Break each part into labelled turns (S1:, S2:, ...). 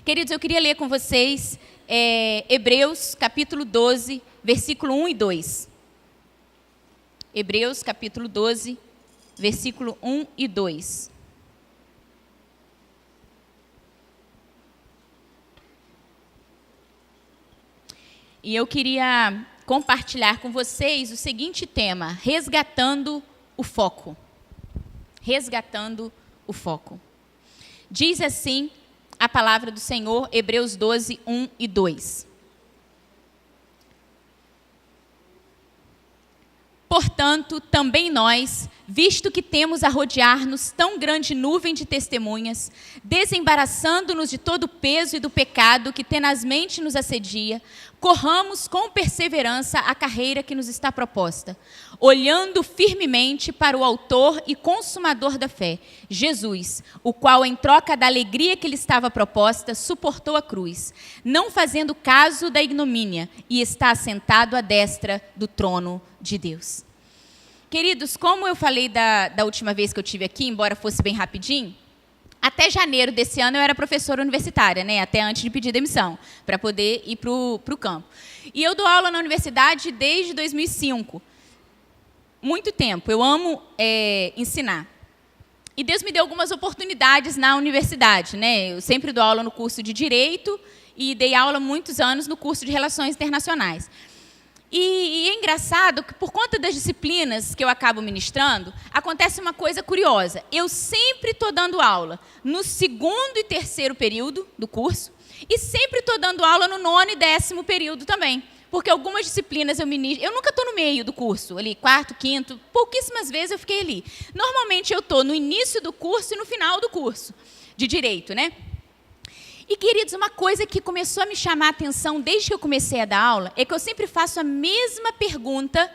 S1: Queridos, eu queria ler com vocês Hebreus, capítulo 12, versículo 1 e 2. Hebreus, capítulo 12, versículo 1 e 2. E eu queria compartilhar com vocês o seguinte tema: resgatando o foco. Resgatando o foco. Diz assim a palavra do Senhor, Hebreus 12, 1 e 2. Portanto, também nós, visto que temos a rodear-nos tão grande nuvem de testemunhas, desembaraçando-nos de todo o peso e do pecado que tenazmente nos assedia, corramos com perseverança a carreira que nos está proposta, olhando firmemente para o autor e consumador da fé, Jesus, o qual, em troca da alegria que lhe estava proposta, suportou a cruz, não fazendo caso da ignomínia, e está assentado à destra do trono de Deus. Queridos, como eu falei da última vez que eu estive aqui, embora fosse bem rapidinho, até janeiro desse ano eu era professora universitária, né? Até antes de pedir demissão, para poder ir para o campo. E eu dou aula na universidade desde 2005. Muito tempo, eu amo ensinar. E Deus me deu algumas oportunidades na universidade, né? Eu sempre dou aula no curso de Direito e dei aula muitos anos no curso de Relações Internacionais. E é engraçado que, por conta das disciplinas que eu acabo ministrando, acontece uma coisa curiosa. Eu sempre estou dando aula no 2º e 3º período do curso e sempre estou dando aula no 9º e 10º período também. Porque algumas disciplinas eu ministro... Eu nunca estou no meio do curso, ali, 4º, 5º, pouquíssimas vezes eu fiquei ali. Normalmente eu estou no início do curso e no final do curso de Direito, né? E, queridos, uma coisa que começou a me chamar a atenção desde que eu comecei a dar aula é que eu sempre faço a mesma pergunta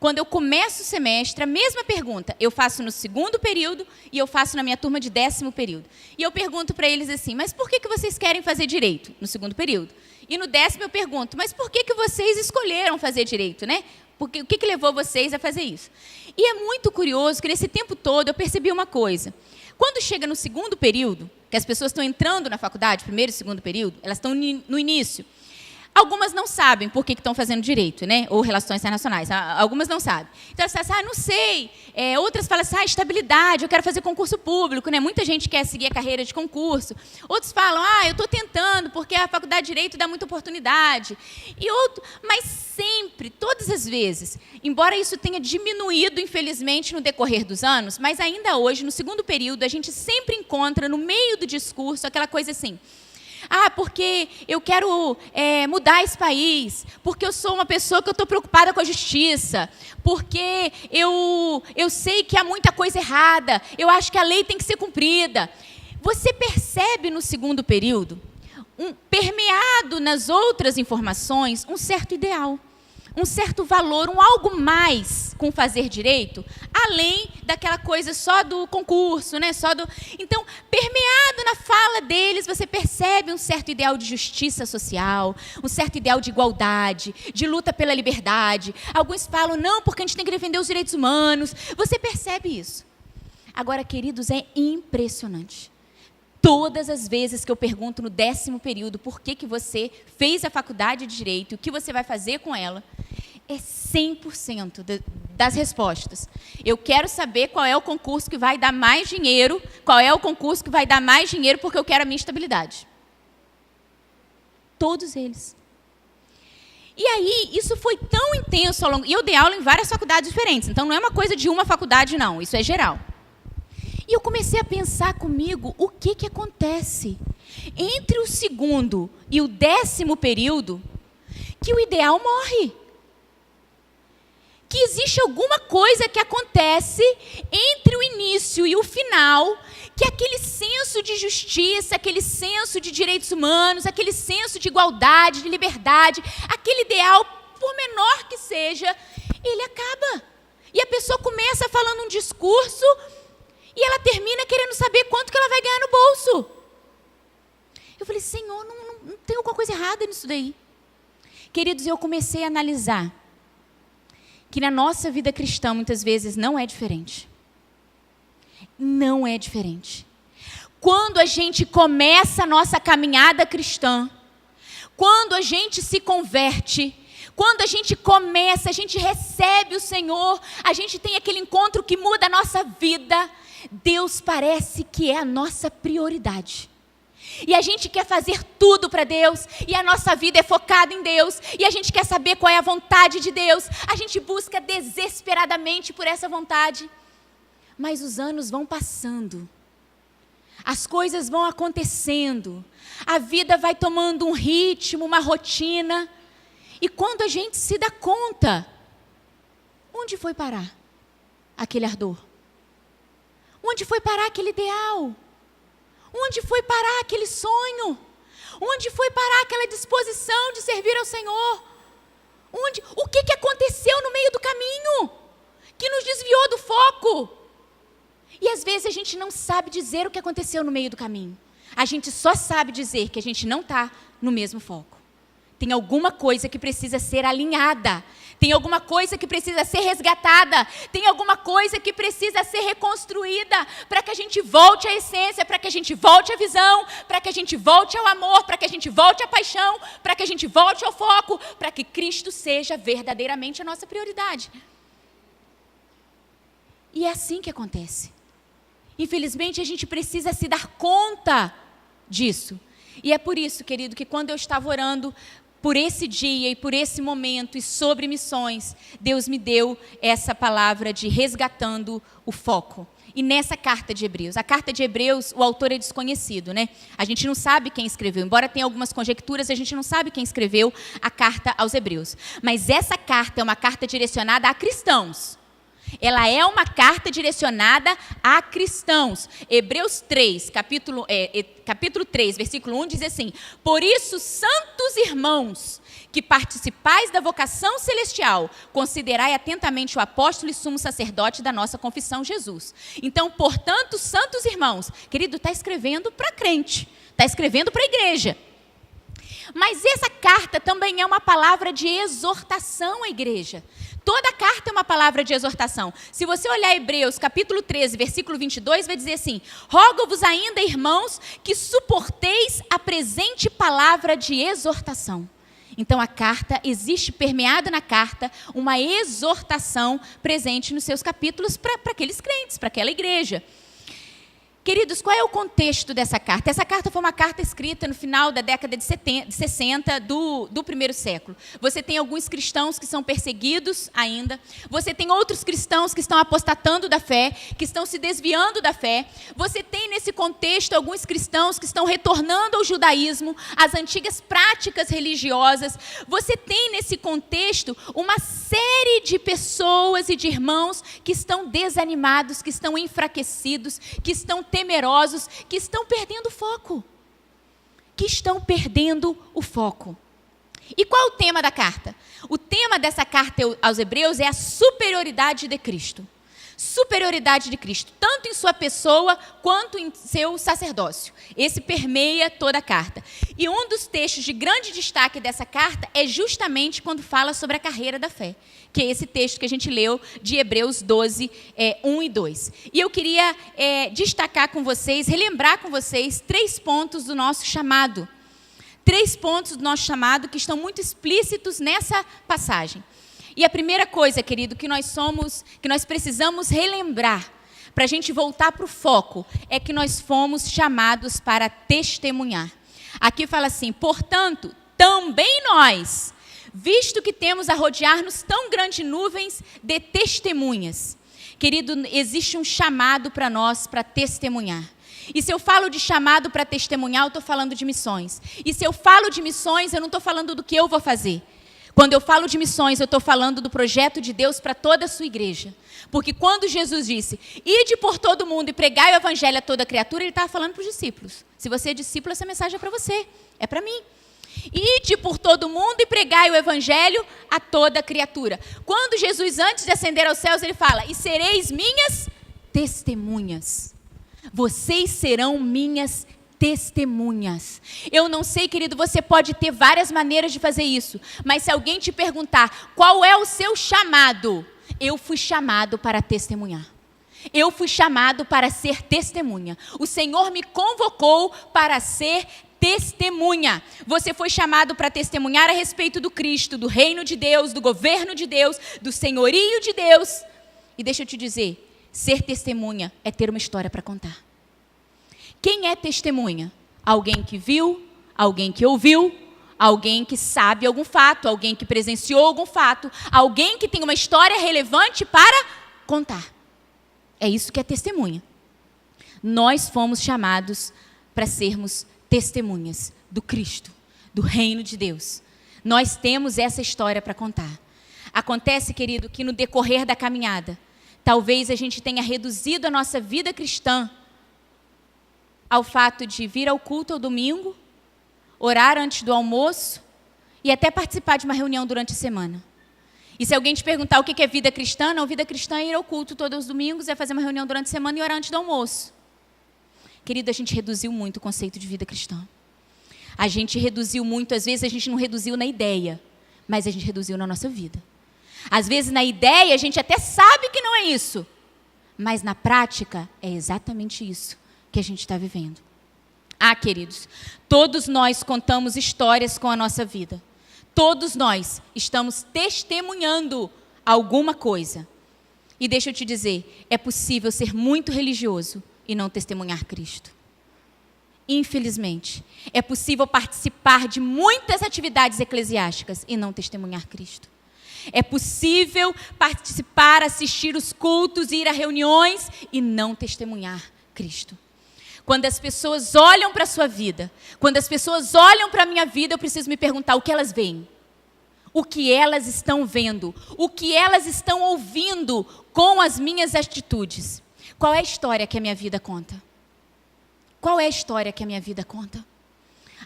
S1: quando eu começo o semestre, a mesma pergunta. Eu faço no 2º período e eu faço na minha turma de 10º período. E eu pergunto para eles assim, mas por que vocês querem fazer Direito no 2º período? E no 10º eu pergunto, mas por que vocês escolheram fazer Direito, né? Porque, o que levou vocês a fazer isso? E é muito curioso que nesse tempo todo eu percebi uma coisa. Quando chega no 2º período, que as pessoas estão entrando na faculdade, 1º e 2º período, elas estão no início. Algumas não sabem por que estão fazendo Direito, né? Ou Relações Internacionais. Algumas não sabem. Então, elas falam assim, não sei. Outras falam assim, estabilidade, eu quero fazer concurso público, né? Muita gente quer seguir a carreira de concurso. Outros falam, eu estou tentando, porque a faculdade de Direito dá muita oportunidade. Mas sempre, todas as vezes, embora isso tenha diminuído, infelizmente, no decorrer dos anos, mas ainda hoje, no 2º período, a gente sempre encontra, no meio do discurso, aquela coisa assim, porque eu quero mudar esse país, porque eu sou uma pessoa que eu estou preocupada com a justiça, porque eu sei que há muita coisa errada, eu acho que a lei tem que ser cumprida. Você percebe no 2º período, permeado nas outras informações, um certo ideal, um certo valor, algo mais com fazer direito, além daquela coisa só do concurso, né? Então, permeado na fala deles, você percebe um certo ideal de justiça social, um certo ideal de igualdade, de luta pela liberdade. Alguns falam, não, porque a gente tem que defender os direitos humanos. Você percebe isso. Agora, queridos, é impressionante. Todas as vezes que eu pergunto no 10º período por que você fez a faculdade de Direito e o que você vai fazer com ela, é 100% das respostas. Eu quero saber qual é o concurso que vai dar mais dinheiro, porque eu quero a minha estabilidade. Todos eles. E aí, isso foi tão intenso ao longo... E eu dei aula em várias faculdades diferentes, então não é uma coisa de uma faculdade, não. Isso é geral. E eu comecei a pensar comigo o que acontece entre o 2º e o 10º período, que o ideal morre. Que existe alguma coisa que acontece entre o início e o final, que aquele senso de justiça, aquele senso de direitos humanos, aquele senso de igualdade, de liberdade, aquele ideal, por menor que seja, ele acaba. E a pessoa começa falando um discurso e ela termina querendo saber quanto que ela vai ganhar no bolso. Eu falei, Senhor, não tem alguma coisa errada nisso daí. Queridos, eu comecei a analisar que na nossa vida cristã, muitas vezes, não é diferente. Não é diferente. quando a gente começa a nossa caminhada cristã, quando a gente se converte, quando a gente começa, a gente recebe o Senhor, a gente tem aquele encontro que muda a nossa vida, Deus parece que é a nossa prioridade. E a gente quer fazer tudo para Deus, e a nossa vida é focada em Deus, e a gente quer saber qual é a vontade de Deus, a gente busca desesperadamente por essa vontade. Mas os anos vão passando, as coisas vão acontecendo, a vida vai tomando um ritmo, uma rotina, e quando a gente se dá conta, onde foi parar aquele ardor? Onde foi parar aquele ideal? Onde foi parar aquele sonho? Onde foi parar aquela disposição de servir ao Senhor? O que aconteceu no meio do caminho que nos desviou do foco? E às vezes a gente não sabe dizer o que aconteceu no meio do caminho. A gente só sabe dizer que a gente não está no mesmo foco. Tem alguma coisa que precisa ser alinhada. Tem alguma coisa que precisa ser resgatada. Tem alguma coisa que precisa ser reconstruída para que a gente volte à essência, para que a gente volte à visão, para que a gente volte ao amor, para que a gente volte à paixão, para que a gente volte ao foco, para que Cristo seja verdadeiramente a nossa prioridade. E é assim que acontece. Infelizmente, a gente precisa se dar conta disso. E é por isso, querido, que quando eu estava orando por esse dia e por esse momento e sobre missões, Deus me deu essa palavra de resgatando o foco. E nessa carta de Hebreus, a carta de Hebreus, o autor é desconhecido, né? A gente não sabe quem escreveu, embora tenha algumas conjecturas, a gente não sabe quem escreveu a carta aos Hebreus. Mas essa carta é uma carta direcionada a cristãos. Ela é uma carta direcionada a cristãos. Hebreus 3, capítulo 3, versículo 1, diz assim: por isso, santos irmãos, que participais da vocação celestial, considerai atentamente o apóstolo e sumo sacerdote da nossa confissão, Jesus. Então, portanto, santos irmãos, querido, está escrevendo para crente, está escrevendo para a igreja. Mas essa carta também é uma palavra de exortação à igreja. Toda a carta é uma palavra de exortação. Se você olhar Hebreus, capítulo 13, versículo 22, vai dizer assim: rogo-vos ainda, irmãos, que suporteis a presente palavra de exortação. Então, a carta, existe permeada na carta uma exortação presente nos seus capítulos para aqueles crentes, para aquela igreja. Queridos, qual é o contexto dessa carta? Essa carta foi uma carta escrita no final da década de 60 do primeiro século. Você tem alguns cristãos que são perseguidos ainda. Você tem outros cristãos que estão apostatando da fé, que estão se desviando da fé. Você tem nesse contexto alguns cristãos que estão retornando ao judaísmo, às antigas práticas religiosas. Você tem nesse contexto uma série de pessoas e de irmãos que estão desanimados, que estão enfraquecidos, que estão temerosos, que estão perdendo o foco. Que estão perdendo o foco. E qual é o tema da carta? O tema dessa carta aos Hebreus é a superioridade de Cristo. Superioridade de Cristo, tanto em sua pessoa quanto em seu sacerdócio. Esse permeia toda a carta. E um dos textos de grande destaque dessa carta é justamente quando fala sobre a carreira da fé, que é esse texto que a gente leu de Hebreus 12, 1 e 2. E eu queria destacar com vocês, relembrar com vocês 3 pontos do nosso chamado. 3 pontos do nosso chamado que estão muito explícitos nessa passagem. E a primeira coisa, querido, que nós precisamos relembrar, para a gente voltar para o foco, é que nós fomos chamados para testemunhar. Aqui fala assim: portanto, também nós, visto que temos a rodear-nos tão grandes nuvens de testemunhas. Querido, existe um chamado para nós para testemunhar. E se eu falo de chamado para testemunhar, eu estou falando de missões. E se eu falo de missões, eu não estou falando do que eu vou fazer. Quando eu falo de missões, eu estou falando do projeto de Deus para toda a sua igreja. Porque quando Jesus disse, ide por todo mundo e pregai o evangelho a toda criatura, ele estava falando para os discípulos. Se você é discípulo, essa mensagem é para você, é para mim. Ide por todo mundo e pregai o evangelho a toda criatura. Quando Jesus, antes de ascender aos céus, ele fala, e sereis minhas testemunhas. Vocês serão minhas testemunhas. Eu não sei, querido, você pode ter várias maneiras de fazer isso, mas se alguém te perguntar qual é o seu chamado, eu fui chamado para testemunhar. Eu fui chamado para ser testemunha. O Senhor me convocou para ser testemunha. Você foi chamado para testemunhar a respeito do Cristo, do reino de Deus, do governo de Deus, do senhorio de Deus. E deixa eu te dizer, ser testemunha é ter uma história para contar. Quem é testemunha? Alguém que viu, alguém que ouviu, alguém que sabe algum fato, alguém que presenciou algum fato, alguém que tem uma história relevante para contar. É isso que é testemunha. Nós fomos chamados para sermos testemunhas do Cristo, do reino de Deus. Nós temos essa história para contar. Acontece, querido, que no decorrer da caminhada, talvez a gente tenha reduzido a nossa vida cristã ao fato de vir ao culto ao domingo, orar antes do almoço e até participar de uma reunião durante a semana. E se alguém te perguntar o que é vida cristã, não, vida cristã é ir ao culto todos os domingos, é fazer uma reunião durante a semana e orar antes do almoço. Querido, a gente reduziu muito o conceito de vida cristã. A gente reduziu muito, às vezes a gente não reduziu na ideia, mas a gente reduziu na nossa vida. Às vezes na ideia a gente até sabe que não é isso, mas na prática é exatamente isso que a gente está vivendo. Ah, queridos, todos nós contamos histórias com a nossa vida. Todos nós estamos testemunhando alguma coisa. E deixa eu te dizer, é possível ser muito religioso e não testemunhar Cristo. Infelizmente, é possível participar de muitas atividades eclesiásticas e não testemunhar Cristo. É possível participar, assistir os cultos, ir a reuniões e não testemunhar Cristo. Quando as pessoas olham para a sua vida, quando as pessoas olham para a minha vida, eu preciso me perguntar o que elas veem. O que elas estão vendo, o que elas estão ouvindo com as minhas atitudes. Qual é a história que a minha vida conta? Qual é a história que a minha vida conta?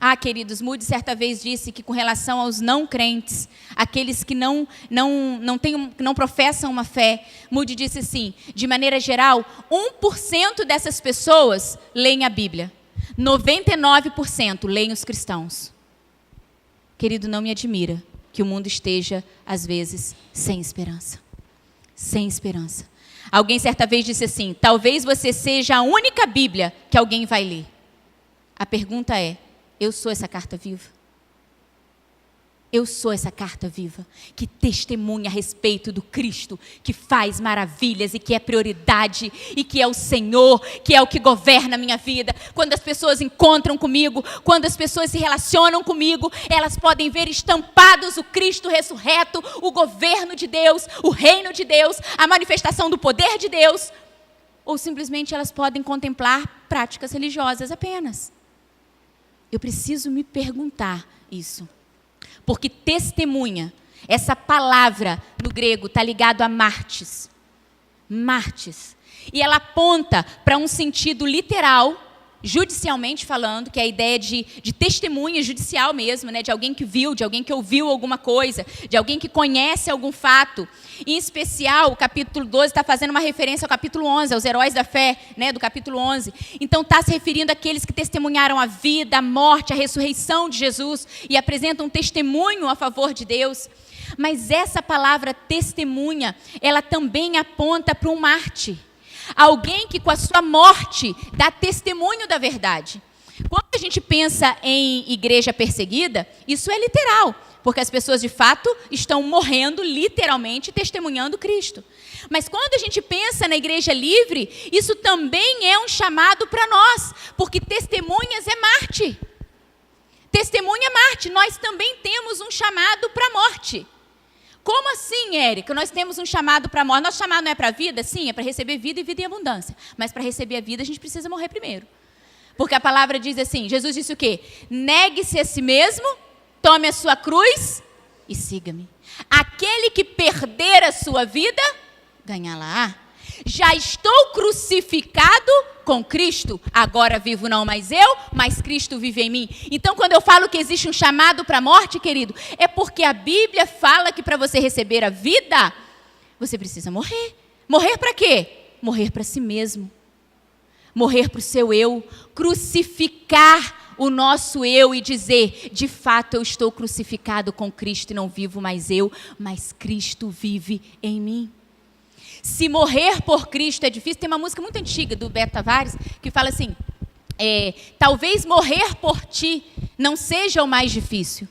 S1: Ah, queridos, Moody certa vez disse que com relação aos não crentes, aqueles que não professam uma fé, Moody disse assim, de maneira geral, 1% dessas pessoas leem a Bíblia, 99% leem os cristãos. Querido, não me admira que o mundo esteja, às vezes, sem esperança. Sem esperança. Alguém certa vez disse assim, talvez você seja a única Bíblia que alguém vai ler. A pergunta é, eu sou essa carta viva? Eu sou essa carta viva que testemunha a respeito do Cristo, que faz maravilhas e que é prioridade e que é o Senhor, que é o que governa a minha vida. Quando as pessoas encontram comigo, quando as pessoas se relacionam comigo, elas podem ver estampados o Cristo ressurreto, o governo de Deus, o reino de Deus, a manifestação do poder de Deus, ou simplesmente elas podem contemplar práticas religiosas apenas. Eu preciso me perguntar isso. Porque testemunha, essa palavra no grego está ligado a martes. Martes. E ela aponta para um sentido literal, judicialmente falando, que é a ideia de testemunha judicial mesmo, né? De alguém que viu, de alguém que ouviu alguma coisa, de alguém que conhece algum fato. Em especial, o capítulo 12 está fazendo uma referência ao capítulo 11, aos heróis da fé, né, do capítulo 11. Então, está se referindo àqueles que testemunharam a vida, a morte, a ressurreição de Jesus e apresentam um testemunho a favor de Deus. Mas essa palavra testemunha, ela também aponta para um mártir. Alguém que com a sua morte dá testemunho da verdade. Quando a gente pensa em igreja perseguida, isso é literal. Porque as pessoas, de fato, estão morrendo, literalmente, testemunhando Cristo. Mas quando a gente pensa na igreja livre, isso também é um chamado para nós. Porque testemunhas é Marte. Testemunha é Marte. Nós também temos um chamado para a morte. Como assim, Érica? Nós temos um chamado para a morte. Nosso chamado não é para a vida? Sim, é para receber vida e vida em abundância. Mas para receber a vida, a gente precisa morrer primeiro. Porque a palavra diz assim, Jesus disse o quê? Negue-se a si mesmo, tome a sua cruz e siga-me. Aquele que perder a sua vida, ganha-la. Já estou crucificado com Cristo. Agora vivo não mais eu, mas Cristo vive em mim. Então, quando eu falo que existe um chamado para a morte, querido, é porque a Bíblia fala que para você receber a vida, você precisa morrer. Morrer para quê? Morrer para si mesmo. Morrer para o seu eu. Crucificar o nosso eu e dizer, de fato eu estou crucificado com Cristo e não vivo mais eu, mas Cristo vive em mim. Se morrer por Cristo é difícil, tem uma música muito antiga do Beto Tavares que fala assim, talvez morrer por ti não seja o mais difícil.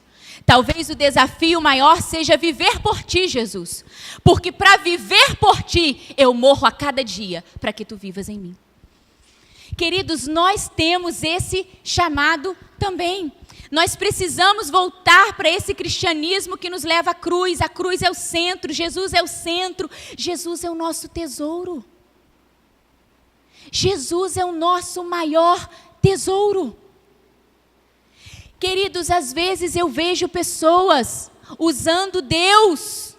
S1: Talvez o desafio maior seja viver por ti, Jesus. Porque para viver por ti, eu morro a cada dia, para que tu vivas em mim. Queridos, nós temos esse chamado também. Nós precisamos voltar para esse cristianismo que nos leva à cruz. A cruz é o centro, Jesus é o centro. Jesus é o nosso tesouro. Jesus é o nosso maior tesouro. Queridos, às vezes eu vejo pessoas usando Deus,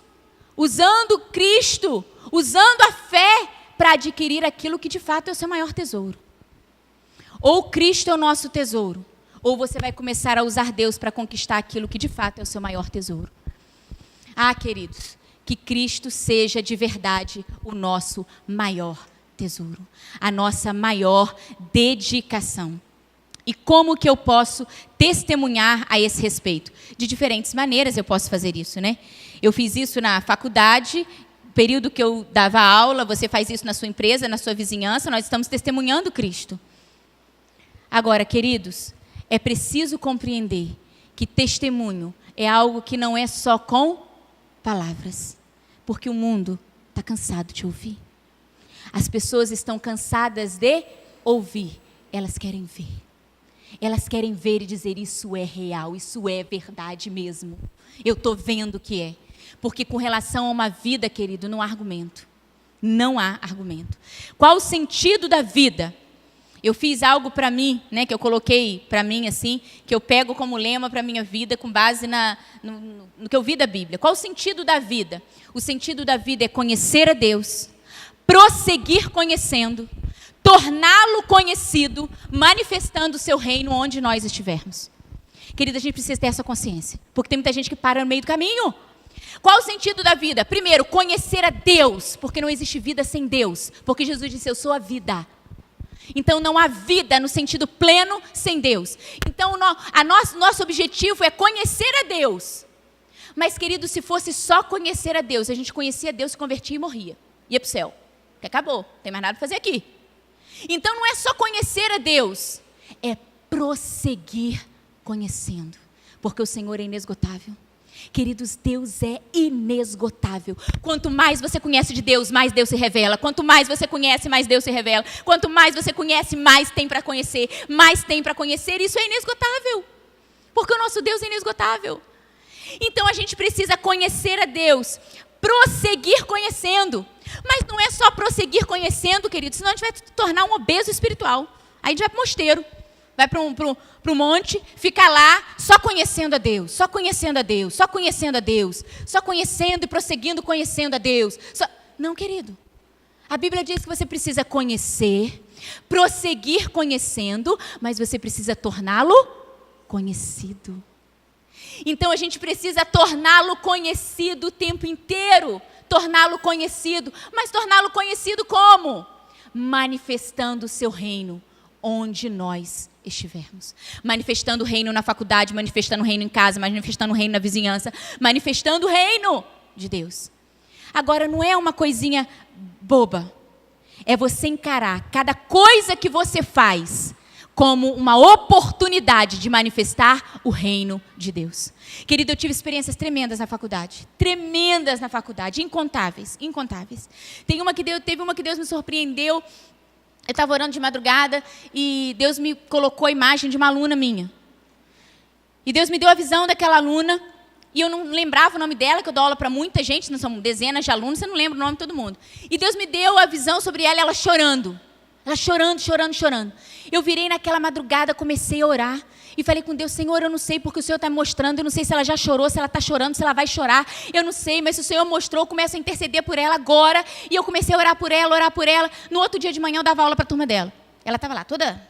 S1: usando Cristo, usando a fé para adquirir aquilo que de fato é o seu maior tesouro. Ou Cristo é o nosso tesouro, ou você vai começar a usar Deus para conquistar aquilo que de fato é o seu maior tesouro. Ah, queridos, que Cristo seja de verdade o nosso maior tesouro, a nossa maior dedicação. E como que eu posso testemunhar a esse respeito? De diferentes maneiras eu posso fazer isso, né? Eu fiz isso na faculdade, período que eu dava aula, você faz isso na sua empresa, na sua vizinhança, nós estamos testemunhando Cristo. Agora, queridos, é preciso compreender que testemunho é algo que não é só com palavras, porque o mundo está cansado de ouvir. As pessoas estão cansadas de ouvir, elas querem ver. Elas querem ver e dizer, isso é real, isso é verdade mesmo. Eu estou vendo que é. Porque com relação a uma vida, querido, não há argumento. Não há argumento. Qual o sentido da vida? Eu fiz algo para mim, né, que eu coloquei para mim assim, que eu pego como lema para a minha vida, com base no que eu vi da Bíblia. Qual o sentido da vida? O sentido da vida é conhecer a Deus, prosseguir conhecendo, torná-lo conhecido, manifestando o seu reino onde nós estivermos. Querida, a gente precisa ter essa consciência, porque tem muita gente que para no meio do caminho. Qual o sentido da vida? Primeiro, conhecer a Deus, porque não existe vida sem Deus, porque Jesus disse, eu sou a vida. Então não há vida no sentido pleno sem Deus. Então nosso objetivo é conhecer a Deus. Mas, querido, se fosse só conhecer a Deus, a gente conhecia Deus, se convertia e morria. Ia para o céu. Que acabou, não tem mais nada para fazer aqui. Então não é só conhecer a Deus, é prosseguir conhecendo, porque o Senhor é inesgotável. Queridos, Deus é inesgotável. Quanto mais você conhece de Deus, mais Deus se revela. Quanto mais você conhece, mais Deus se revela. Quanto mais você conhece, mais tem para conhecer. Mais tem para conhecer, isso é inesgotável, porque o nosso Deus é inesgotável. Então a gente precisa conhecer a Deus, prosseguir conhecendo. Mas não é só prosseguir conhecendo, querido, senão a gente vai se tornar um obeso espiritual. Aí a gente vai para o mosteiro, vai para um monte, fica lá só conhecendo a Deus, só conhecendo a Deus, só conhecendo a Deus, só conhecendo e prosseguindo conhecendo a Deus. Não, querido. A Bíblia diz que você precisa conhecer, prosseguir conhecendo, mas você precisa torná-lo conhecido. Então a gente precisa torná-lo conhecido o tempo inteiro. Torná-lo conhecido. Mas torná-lo conhecido como? Manifestando o seu reino onde nós estivermos. Manifestando o reino na faculdade, manifestando o reino em casa, manifestando o reino na vizinhança, manifestando o reino de Deus. Agora, não é uma coisinha boba. É você encarar cada coisa que você faz como uma oportunidade de manifestar o reino de Deus. Querido, eu tive experiências tremendas na faculdade. Tremendas na faculdade, incontáveis, incontáveis. Teve uma que Deus me surpreendeu. Eu estava orando de madrugada e Deus me colocou a imagem de uma aluna minha. E Deus me deu a visão daquela aluna e eu não lembrava o nome dela, que eu dou aula para muita gente, não são dezenas de alunos, você não lembra o nome de todo mundo. E Deus me deu a visão sobre ela, ela chorando. Ela chorando, chorando, chorando. Eu virei naquela madrugada, comecei a orar. E falei com Deus, Senhor, eu não sei porque o Senhor está me mostrando. Eu não sei se ela já chorou, se ela está chorando, se ela vai chorar. Eu não sei, mas se o Senhor mostrou, eu começo a interceder por ela agora. E eu comecei a orar por ela, orar por ela. No outro dia de manhã, eu dava aula para a turma dela. Ela estava lá, toda...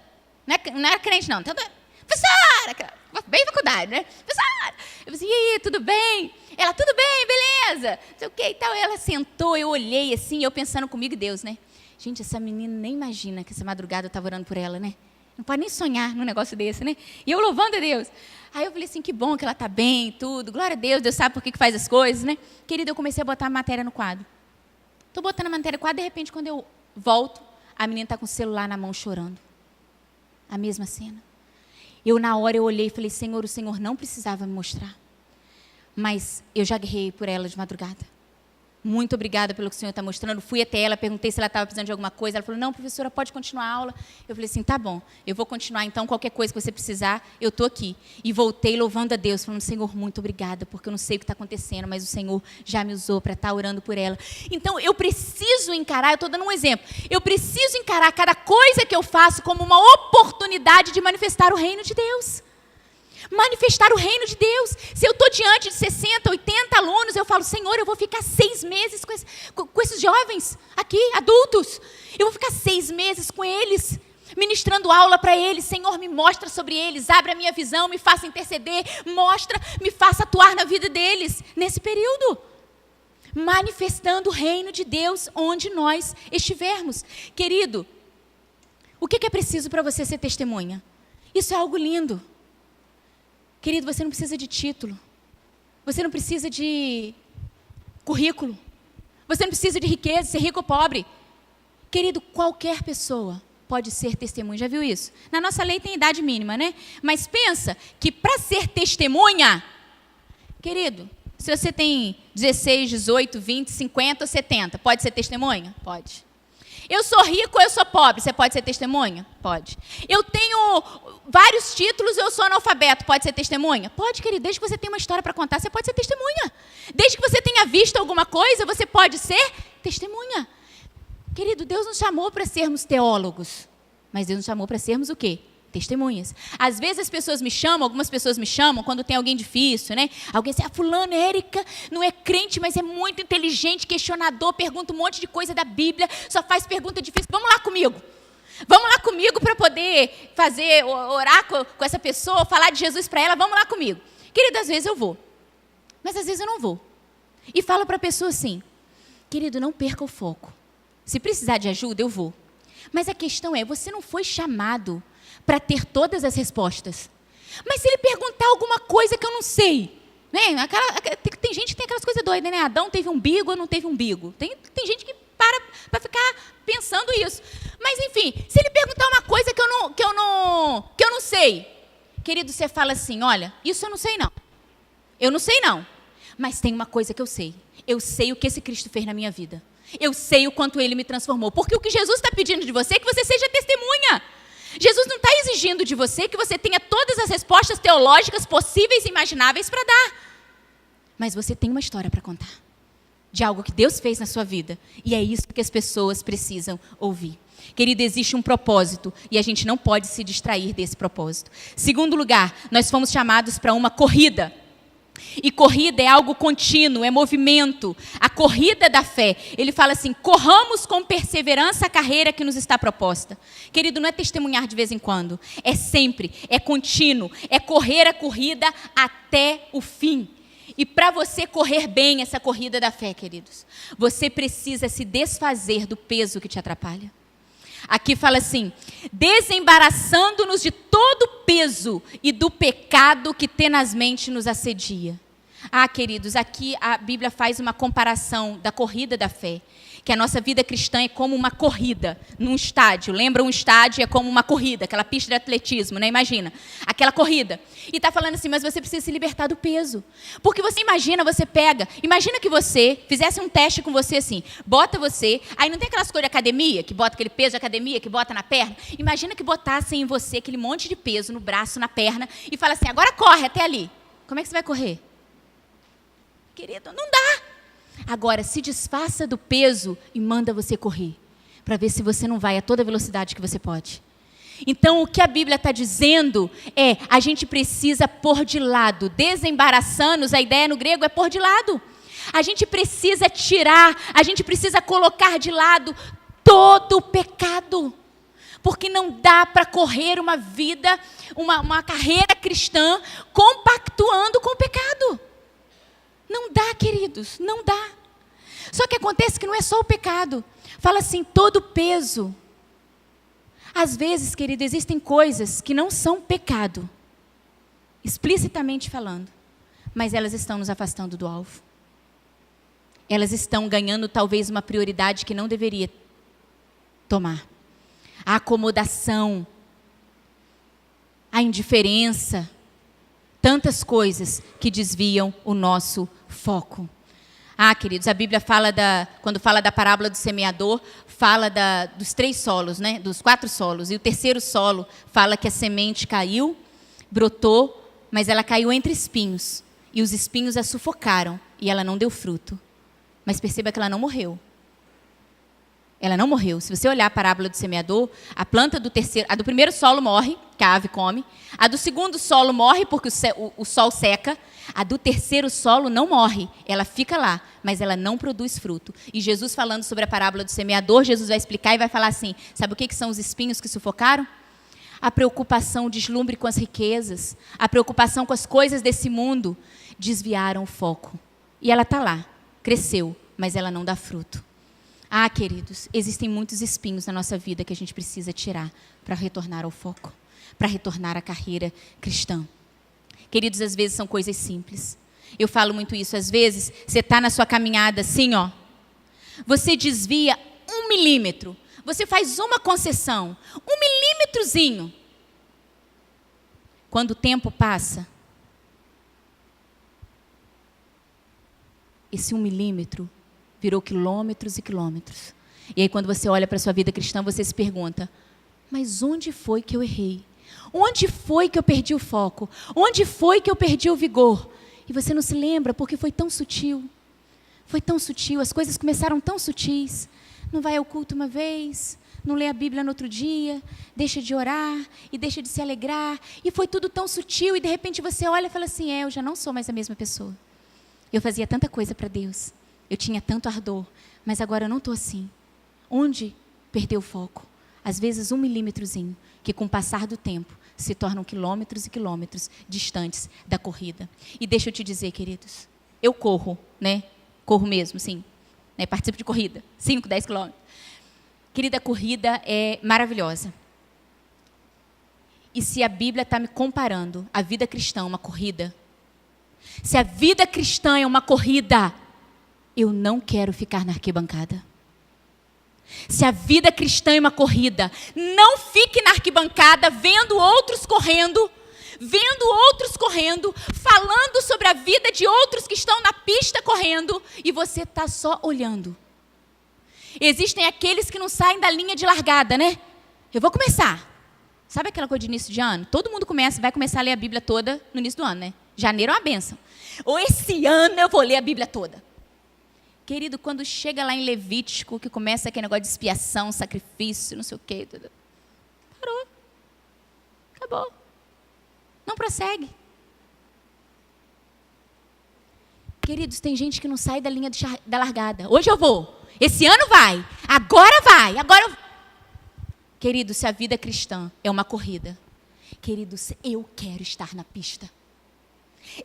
S1: Não era crente, não. Toda... Professora! Bem faculdade, né? Professora! Eu falei, e aí, tudo bem? Ela, tudo bem, beleza. Não sei o que e tal. Ela sentou, eu olhei assim, eu pensando comigo e Deus, né? Gente, essa menina nem imagina que essa madrugada eu estava orando por ela, né? Não pode nem sonhar num negócio desse, né? E eu louvando a Deus. Aí eu falei assim, que bom que ela está bem, tudo. Glória a Deus, Deus sabe por que faz as coisas, né? Querida, eu comecei a botar a matéria no quadro. Estou botando a matéria quase, de repente, quando eu volto, a menina está com o celular na mão chorando. A mesma cena. Na hora, eu olhei e falei, Senhor, o Senhor não precisava me mostrar. Mas eu já guerrei por ela de madrugada. Muito obrigada pelo que o Senhor está mostrando. Fui até ela, perguntei se ela estava precisando de alguma coisa. Ela falou, não, professora, pode continuar a aula. Eu falei assim, tá bom, eu vou continuar. Então, qualquer coisa que você precisar, eu estou aqui. E voltei louvando a Deus, falando, Senhor, muito obrigada, porque eu não sei o que está acontecendo, mas o Senhor já me usou para estar orando por ela. Então, eu preciso encarar, eu estou dando um exemplo, eu preciso encarar cada coisa que eu faço como uma oportunidade de manifestar o reino de Deus. Manifestar o reino de Deus. Se eu estou diante de 60, 80 alunos, eu falo, Senhor, eu vou ficar 6 meses com esses jovens aqui, adultos. Eu vou ficar 6 meses com eles, ministrando aula para eles. Senhor, me mostra sobre eles, abre a minha visão, me faça interceder, mostra, me faça atuar na vida deles, nesse período. Manifestando o reino de Deus onde nós estivermos. Querido, o que é preciso para você ser testemunha? Isso é algo lindo. Querido, você não precisa de título. Você não precisa de currículo. Você não precisa de riqueza, ser rico ou pobre. Querido, qualquer pessoa pode ser testemunha. Já viu isso? Na nossa lei tem idade mínima, né? Mas pensa que para ser testemunha, querido, se você tem 16, 18, 20, 50 ou 70, pode ser testemunha? Pode. Eu sou rico ou eu sou pobre? Você pode ser testemunha? Pode. Eu tenho vários títulos ou eu sou analfabeto? Pode ser testemunha? Pode, querido. Desde que você tenha uma história para contar, você pode ser testemunha. Desde que você tenha visto alguma coisa, você pode ser testemunha. Querido, Deus nos chamou para sermos teólogos. Mas Deus nos chamou para sermos o quê? Testemunhas. Às vezes as pessoas me chamam, algumas pessoas me chamam quando tem alguém difícil, né? Alguém diz, fulano, Érica, não é crente, mas é muito inteligente, questionador, pergunta um monte de coisa da Bíblia, só faz pergunta difícil. Vamos lá comigo. Vamos lá comigo para poder orar com essa pessoa, falar de Jesus para ela, vamos lá comigo. Querido, às vezes eu vou, mas às vezes eu não vou. E falo para a pessoa assim, querido, não perca o foco. Se precisar de ajuda, eu vou. Mas a questão é, você não foi chamado para ter todas as respostas. Mas se ele perguntar alguma coisa que eu não sei, né? Tem gente que tem aquelas coisas doidas, né? Adão teve umbigo ou não teve umbigo? Tem gente que para ficar pensando isso. Mas enfim, se ele perguntar uma coisa que eu não sei, querido, você fala assim, olha, isso eu não sei não. Eu não sei não. Mas tem uma coisa que eu sei. Eu sei o que esse Cristo fez na minha vida. Eu sei o quanto ele me transformou. Porque o que Jesus está pedindo de você é que você seja testemunha. Jesus não está exigindo de você que você tenha todas as respostas teológicas possíveis e imagináveis para dar. Mas você tem uma história para contar. De algo que Deus fez na sua vida. E é isso que as pessoas precisam ouvir. Querido, existe um propósito. E a gente não pode se distrair desse propósito. Segundo lugar, nós fomos chamados para uma corrida. E corrida é algo contínuo, é movimento. A corrida da fé. Ele fala assim, corramos com perseverança a carreira que nos está proposta. Querido, não é testemunhar de vez em quando. É sempre, é contínuo. É correr a corrida até o fim. E para você correr bem essa corrida da fé, queridos, você precisa se desfazer do peso que te atrapalha. Aqui fala assim, desembaraçando-nos de todo o peso e do pecado que tenazmente nos assedia. Queridos, aqui a Bíblia faz uma comparação da corrida da fé. Que a nossa vida cristã é como uma corrida num estádio. Lembra, um estádio é como uma corrida, aquela pista de atletismo, né? Imagina, aquela corrida. E está falando assim, mas você precisa se libertar do peso. Porque você imagina que você fizesse um teste com você assim, bota você, aí não tem aquelas coisas de academia, que bota aquele peso de academia, que bota na perna? Imagina que botassem em você aquele monte de peso no braço, na perna, e fala assim, agora corre até ali. Como é que você vai correr? Querido, não dá. Agora, se desfaça do peso e manda você correr, para ver se você não vai a toda velocidade que você pode. Então, o que a Bíblia está dizendo é, a gente precisa pôr de lado, desembaraçando-nos, a ideia no grego é pôr de lado. A gente precisa tirar, a gente precisa colocar de lado todo o pecado. Porque não dá para correr uma vida, uma carreira cristã compactuando com o pecado. Não dá, queridos, não dá. Só que acontece que não é só o pecado. Fala assim, todo o peso. Às vezes, querido, existem coisas que não são pecado, explicitamente falando, mas elas estão nos afastando do alvo. elas estão ganhando talvez uma prioridade que não deveria tomar. A acomodação, a indiferença, tantas coisas que desviam o nosso foco. Queridos, a Bíblia fala quando fala da parábola do semeador, fala dos 3 solos, né? Dos 4 solos. E o terceiro solo fala que a semente caiu, brotou, mas ela caiu entre espinhos. E os espinhos a sufocaram e ela não deu fruto. Mas perceba que ela não morreu. Ela não morreu. Se você olhar a parábola do semeador, a planta do primeiro solo morre, que a ave come. A do segundo solo morre porque o sol seca. A do terceiro solo não morre. Ela fica lá, mas ela não produz fruto. E Jesus falando sobre a parábola do semeador, Jesus vai explicar e vai falar assim, sabe o que são os espinhos que sufocaram? A preocupação, o deslumbre com as riquezas, a preocupação com as coisas desse mundo, desviaram o foco. E ela está lá, cresceu, mas ela não dá fruto. Queridos, existem muitos espinhos na nossa vida que a gente precisa tirar para retornar ao foco, para retornar à carreira cristã. Queridos, às vezes são coisas simples. Eu falo muito isso. Às vezes, você está na sua caminhada assim, você desvia 1 milímetro. Você faz uma concessão, 1 milímetrozinho. Quando o tempo passa, esse 1 milímetro virou quilômetros e quilômetros. E aí, quando você olha para a sua vida cristã, você se pergunta, mas onde foi que eu errei? Onde foi que eu perdi o foco? Onde foi que eu perdi o vigor? E você não se lembra porque foi tão sutil. Foi tão sutil, as coisas começaram tão sutis. Não vai ao culto uma vez, não lê a Bíblia no outro dia, deixa de orar e deixa de se alegrar. E foi tudo tão sutil e de repente você olha e fala assim, eu já não sou mais a mesma pessoa. Eu fazia tanta coisa para Deus, eu tinha tanto ardor, mas agora eu não estou assim. Onde perdeu o foco? Às vezes 1 milímetrozinho, que com o passar do tempo se tornam quilômetros e quilômetros distantes da corrida. E deixa eu te dizer, queridos, eu corro, né? Corro mesmo, sim. Né? Participo de corrida, 5, 10 quilômetros. Querida, a corrida é maravilhosa. E se a Bíblia está me comparando a vida cristã a uma corrida, se a vida cristã é uma corrida, eu não quero ficar na arquibancada. Se a vida cristã é uma corrida, não fique na arquibancada vendo outros correndo, falando sobre a vida de outros que estão na pista correndo, e você está só olhando. Existem aqueles que não saem da linha de largada, né? Eu vou começar. Sabe aquela coisa de início de ano? Todo mundo vai começar a ler a Bíblia toda no início do ano, né? Janeiro é uma bênção. Ou esse ano eu vou ler a Bíblia toda. Querido, quando chega lá em Levítico, que começa aquele negócio de expiação, sacrifício, não sei o quê. Tudo. Parou. Acabou. Não prossegue. Queridos, tem gente que não sai da linha da largada. Hoje eu vou. Esse ano vai. Agora vai. Queridos, se a vida cristã é uma corrida, queridos, eu quero estar na pista.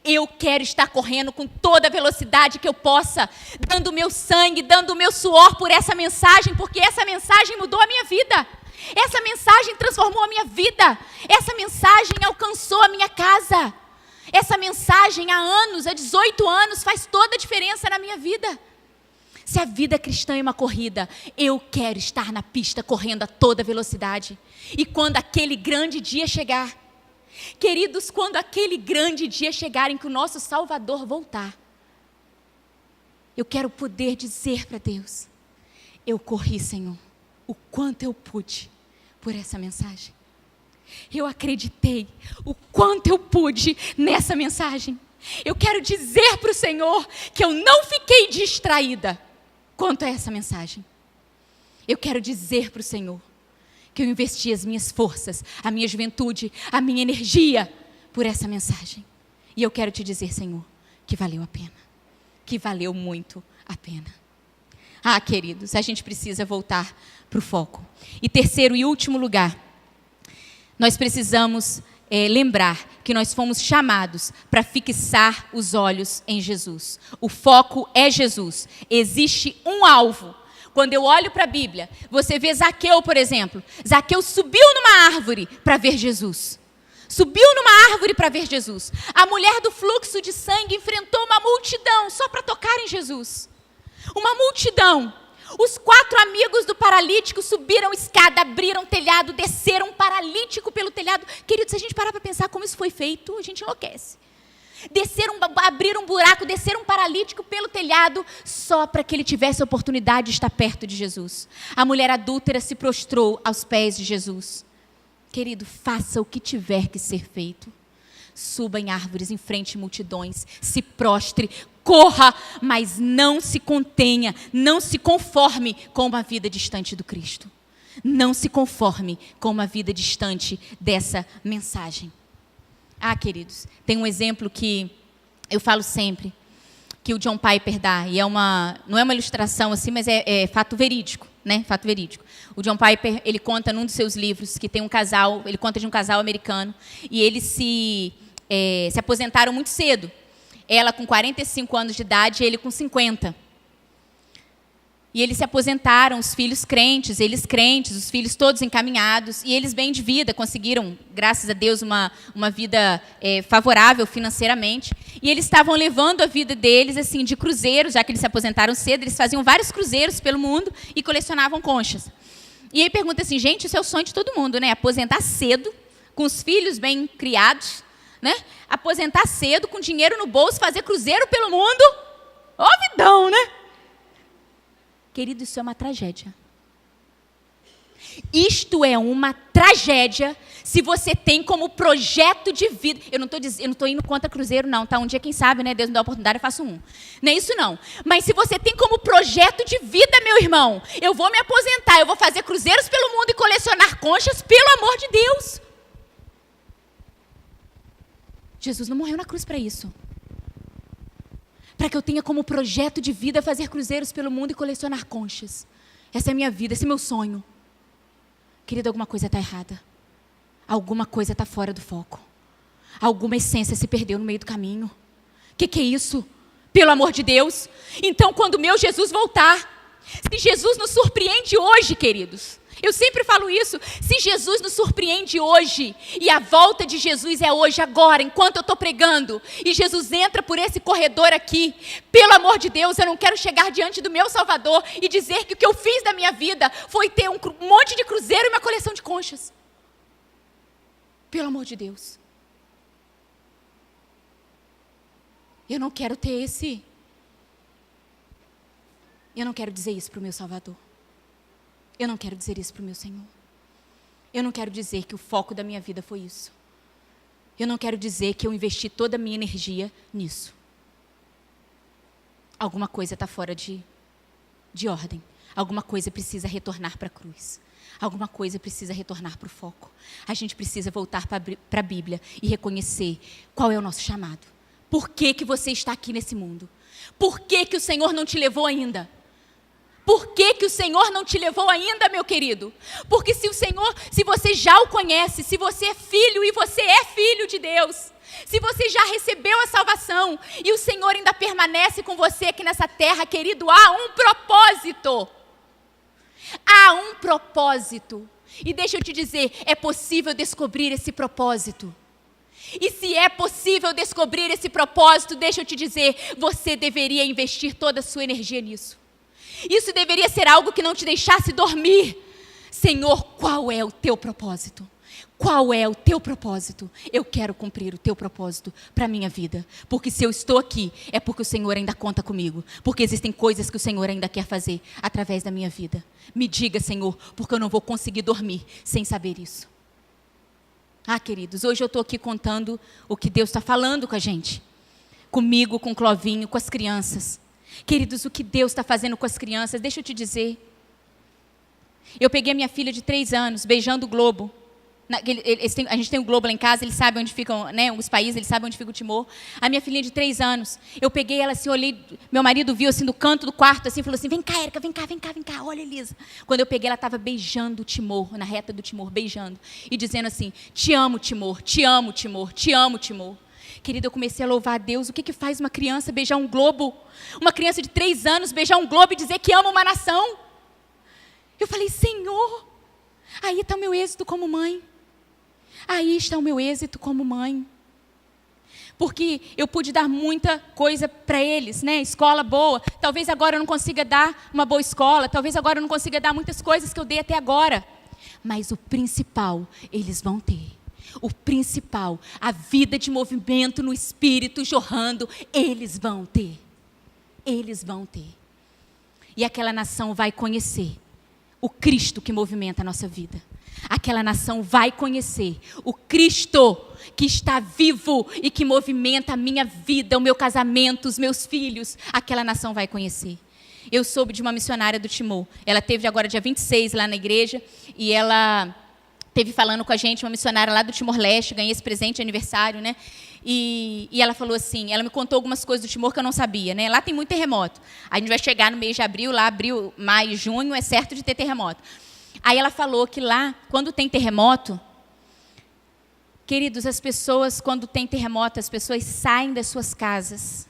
S1: Eu quero estar correndo com toda a velocidade que eu possa, dando o meu sangue, dando o meu suor por essa mensagem, porque essa mensagem mudou a minha vida. Essa mensagem transformou a minha vida. Essa mensagem alcançou a minha casa. Essa mensagem há 18 anos, faz toda a diferença na minha vida. Se a vida cristã é uma corrida, eu quero estar na pista correndo a toda velocidade. E quando aquele grande dia chegar, queridos, quando aquele grande dia chegar em que o nosso Salvador voltar, eu quero poder dizer para Deus, eu corri, Senhor, o quanto eu pude por essa mensagem. Eu acreditei o quanto eu pude nessa mensagem. Eu quero dizer para o Senhor que eu não fiquei distraída quanto a essa mensagem. Eu quero dizer para o Senhor que eu investi as minhas forças, a minha juventude, a minha energia por essa mensagem. E eu quero te dizer, Senhor, que valeu a pena. Que valeu muito a pena. Queridos, a gente precisa voltar para o foco. E terceiro e último lugar, nós precisamos lembrar que nós fomos chamados para fixar os olhos em Jesus. O foco é Jesus. Existe um alvo. Quando eu olho para a Bíblia, você vê Zaqueu, por exemplo. Zaqueu subiu numa árvore para ver Jesus. Subiu numa árvore para ver Jesus. A mulher do fluxo de sangue enfrentou uma multidão só para tocar em Jesus. Uma multidão. Os 4 amigos do paralítico subiram a escada, abriram o telhado, desceram um paralítico pelo telhado. Querido, se a gente parar para pensar como isso foi feito, a gente enlouquece. Abriram um buraco, desceram um paralítico pelo telhado, só para que ele tivesse a oportunidade de estar perto de Jesus. A mulher adúltera se prostrou aos pés de Jesus. Querido, faça o que tiver que ser feito. Suba em árvores, enfrente multidões, se prostre, corra, mas não se contenha, não se conforme com uma vida distante do Cristo. Não se conforme com uma vida distante dessa mensagem. Queridos, tem um exemplo que eu falo sempre, que o John Piper dá, e não é uma ilustração assim, mas é fato verídico, né? Fato verídico. O John Piper, ele conta num dos seus livros que tem um casal, ele conta de um casal americano, e eles se aposentaram muito cedo. Ela com 45 anos de idade e ele com 50. E eles se aposentaram, os filhos crentes, eles crentes, os filhos todos encaminhados, e eles bem de vida, conseguiram, graças a Deus, uma vida favorável financeiramente. E eles estavam levando a vida deles assim de cruzeiro, já que eles se aposentaram cedo, eles faziam vários cruzeiros pelo mundo e colecionavam conchas. E aí pergunta assim, gente, isso é o sonho de todo mundo, né? Aposentar cedo, com os filhos bem criados, né? Aposentar cedo, com dinheiro no bolso, fazer cruzeiro pelo mundo. Ó vidão, né? Querido, isso é uma tragédia. Isto é uma tragédia se você tem como projeto de vida. Eu não estou indo contra cruzeiro, não, tá? Um dia, quem sabe, né? Deus me dá a oportunidade, eu faço um. Não é isso, não. Mas se você tem como projeto de vida, meu irmão, eu vou me aposentar, eu vou fazer cruzeiros pelo mundo e colecionar conchas, pelo amor de Deus. Jesus não morreu na cruz para isso. Para que eu tenha como projeto de vida fazer cruzeiros pelo mundo e colecionar conchas. Essa é a minha vida, esse é meu sonho. Querido, alguma coisa está errada. Alguma coisa está fora do foco. Alguma essência se perdeu no meio do caminho. O que é isso? Pelo amor de Deus. Então, quando o meu Jesus voltar, se Jesus nos surpreende hoje, queridos, eu sempre falo isso, se Jesus nos surpreende hoje, e a volta de Jesus é hoje, agora, enquanto eu estou pregando, e Jesus entra por esse corredor aqui, pelo amor de Deus, eu não quero chegar diante do meu Salvador e dizer que o que eu fiz da minha vida foi ter um monte de cruzeiro e uma coleção de conchas. Pelo amor de Deus. Eu não quero ter eu não quero dizer isso para o meu Salvador. Eu não quero dizer isso para o meu Senhor. Eu não quero dizer que o foco da minha vida foi isso. Eu não quero dizer que eu investi toda a minha energia nisso. Alguma coisa está fora de ordem. Alguma coisa precisa retornar para a cruz. Alguma coisa precisa retornar para o foco. A gente precisa voltar para a Bíblia e reconhecer qual é o nosso chamado. Por que você está aqui nesse mundo? Por que o Senhor não te levou ainda? Por que o Senhor não te levou ainda, meu querido? Porque se você já o conhece, se você é filho e você é filho de Deus, se você já recebeu a salvação e o Senhor ainda permanece com você aqui nessa terra, querido, há um propósito. Há um propósito. E deixa eu te dizer, é possível descobrir esse propósito. E se é possível descobrir esse propósito, deixa eu te dizer, você deveria investir toda a sua energia nisso. Isso deveria ser algo que não te deixasse dormir. Senhor, qual é o teu propósito? Qual é o teu propósito? Eu quero cumprir o teu propósito para a minha vida. Porque se eu estou aqui, é porque o Senhor ainda conta comigo. Porque existem coisas que o Senhor ainda quer fazer através da minha vida. Me diga, Senhor, porque eu não vou conseguir dormir sem saber isso. Queridos, hoje eu estou aqui contando o que Deus está falando com a gente. Comigo, com o Clovinho, com as crianças. Queridos, o que Deus está fazendo com as crianças, deixa eu te dizer. Eu peguei a minha filha de 3 anos, beijando o globo. A gente tem o globo lá em casa, eles sabem onde ficam, né, os países, eles sabem onde fica o Timor. A minha filhinha de 3 anos, eu peguei ela assim, olhei, meu marido viu assim, do canto do quarto, assim, falou assim, vem cá, Érica, vem cá, olha, Elisa. Quando eu peguei, ela estava beijando o Timor, na reta do Timor, beijando. E dizendo assim, te amo, Timor, te amo, Timor, te amo, Timor. Querida, eu comecei a louvar a Deus. O que faz uma criança beijar um globo? Uma criança de 3 anos beijar um globo e dizer que ama uma nação? Eu falei, Senhor, aí está o meu êxito como mãe. Aí está o meu êxito como mãe. Porque eu pude dar muita coisa para eles, né? Escola boa. Talvez agora eu não consiga dar uma boa escola. Talvez agora eu não consiga dar muitas coisas que eu dei até agora. Mas o principal, eles vão ter. O principal, a vida de movimento no espírito jorrando, eles vão ter. Eles vão ter. E aquela nação vai conhecer o Cristo que movimenta a nossa vida. Aquela nação vai conhecer o Cristo que está vivo e que movimenta a minha vida, o meu casamento, os meus filhos. Aquela nação vai conhecer. Eu soube de uma missionária do Timor. Ela teve agora dia 26 lá na igreja e ela teve falando com a gente, uma missionária lá do Timor-Leste, ganhei esse presente de aniversário, né? E ela falou assim, ela me contou algumas coisas do Timor que eu não sabia, né? Lá tem muito terremoto. A gente vai chegar no mês de abril, lá abril, maio, junho, é certo de ter terremoto. Aí ela falou que lá, quando tem terremoto, queridos, as pessoas, quando tem terremoto, as pessoas saem das suas casas.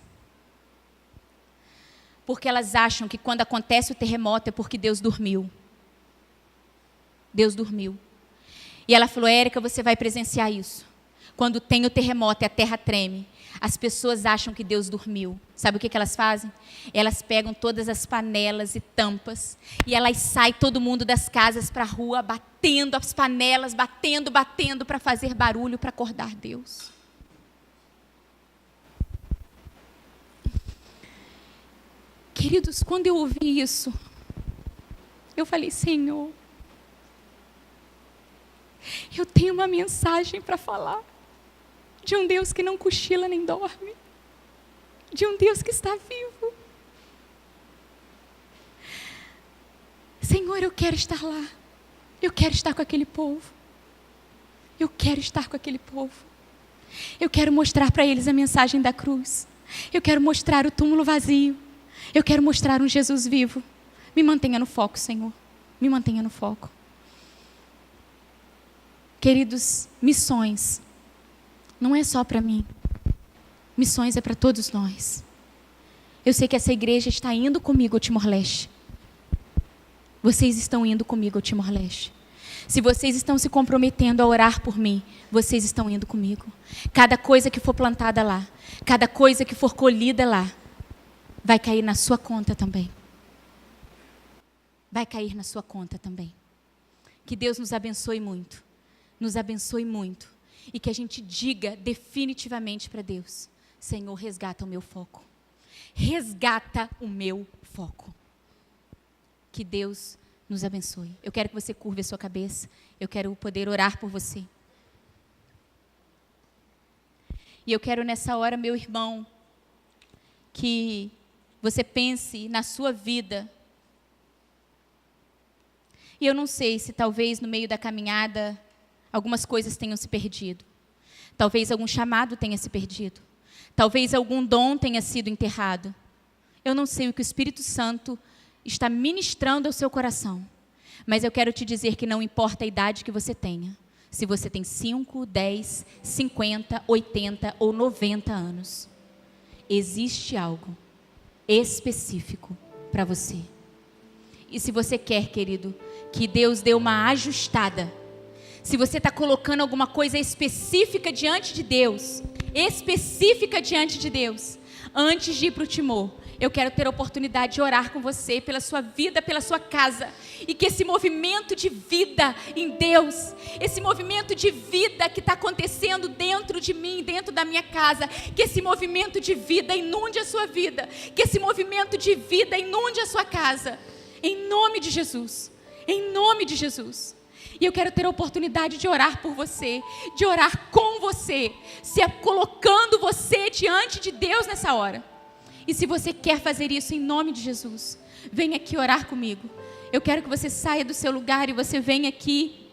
S1: Porque elas acham que quando acontece o terremoto é porque Deus dormiu. Deus dormiu. E ela falou, Érica, você vai presenciar isso. Quando tem o terremoto e a terra treme, as pessoas acham que Deus dormiu. Sabe o que elas fazem? Elas pegam todas as panelas e tampas e elas saem todo mundo das casas para a rua, batendo as panelas, batendo para fazer barulho, para acordar Deus. Queridos, quando eu ouvi isso, eu falei, Senhor, eu tenho uma mensagem para falar de um Deus que não cochila nem dorme, de um Deus que está vivo. Senhor, eu quero estar lá, eu quero estar com aquele povo, eu quero estar com aquele povo, eu quero mostrar para eles a mensagem da cruz, eu quero mostrar o túmulo vazio, eu quero mostrar um Jesus vivo. Me mantenha no foco, Senhor, me mantenha no foco. Queridos, missões não é só para mim. Missões é para todos nós. Eu sei que essa igreja está indo comigo ao Timor-Leste. Vocês estão indo comigo ao Timor-Leste. Se vocês estão se comprometendo a orar por mim, vocês estão indo comigo. Cada coisa que for plantada lá, cada coisa que for colhida lá, vai cair na sua conta também. Vai cair na sua conta também. Que Deus nos abençoe muito. Nos abençoe muito. E que a gente diga definitivamente para Deus, Senhor, resgata o meu foco. Resgata o meu foco. Que Deus nos abençoe. Eu quero que você curve a sua cabeça. Eu quero poder orar por você. E eu quero nessa hora, meu irmão, que você pense na sua vida. E eu não sei se talvez no meio da caminhada algumas coisas tenham se perdido. Talvez algum chamado tenha se perdido. Talvez algum dom tenha sido enterrado. Eu não sei o que o Espírito Santo está ministrando ao seu coração. Mas eu quero te dizer que não importa a idade que você tenha. Se você tem 5, 10, 50, 80 ou 90 anos. Existe algo específico para você. E se você quer, querido, que Deus dê uma ajustada, se você está colocando alguma coisa específica diante de Deus, antes de ir para o Timor, eu quero ter a oportunidade de orar com você, pela sua vida, pela sua casa, e que esse movimento de vida em Deus, esse movimento de vida que está acontecendo dentro de mim, dentro da minha casa, que esse movimento de vida inunde a sua vida, que esse movimento de vida inunde a sua casa, em nome de Jesus, em nome de Jesus. E eu quero ter a oportunidade de orar por você, de orar com você, colocando você diante de Deus nessa hora. E se você quer fazer isso em nome de Jesus, vem aqui orar comigo. Eu quero que você saia do seu lugar e você venha aqui,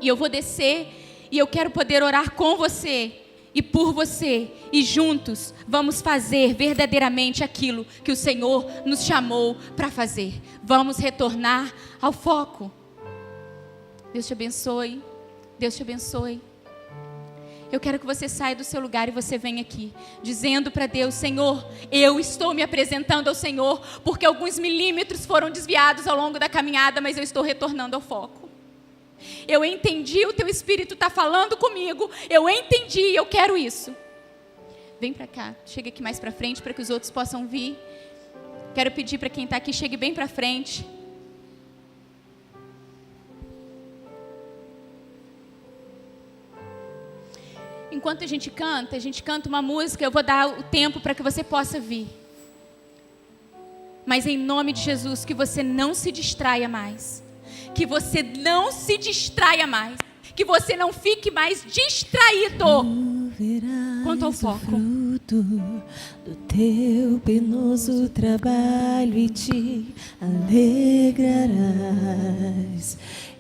S1: e eu vou descer, e eu quero poder orar com você e por você, e juntos vamos fazer verdadeiramente aquilo que o Senhor nos chamou para fazer. Vamos retornar ao foco. Deus te abençoe. Deus te abençoe. Eu quero que você saia do seu lugar e você venha aqui, dizendo para Deus, Senhor, eu estou me apresentando ao Senhor, porque alguns milímetros foram desviados ao longo da caminhada, mas eu estou retornando ao foco. Eu entendi, o teu Espírito está falando comigo, eu entendi, eu quero isso. Vem para cá, chega aqui mais para frente para que os outros possam vir. Quero pedir para quem está aqui, chegue bem para frente. Enquanto a gente canta uma música, eu vou dar o tempo para que você possa vir. Mas em nome de Jesus, que você não se distraia mais. Que você não se distraia mais. Que você não fique mais distraído quanto ao foco.
S2: Fruto do teu penoso trabalho e te alegrarás.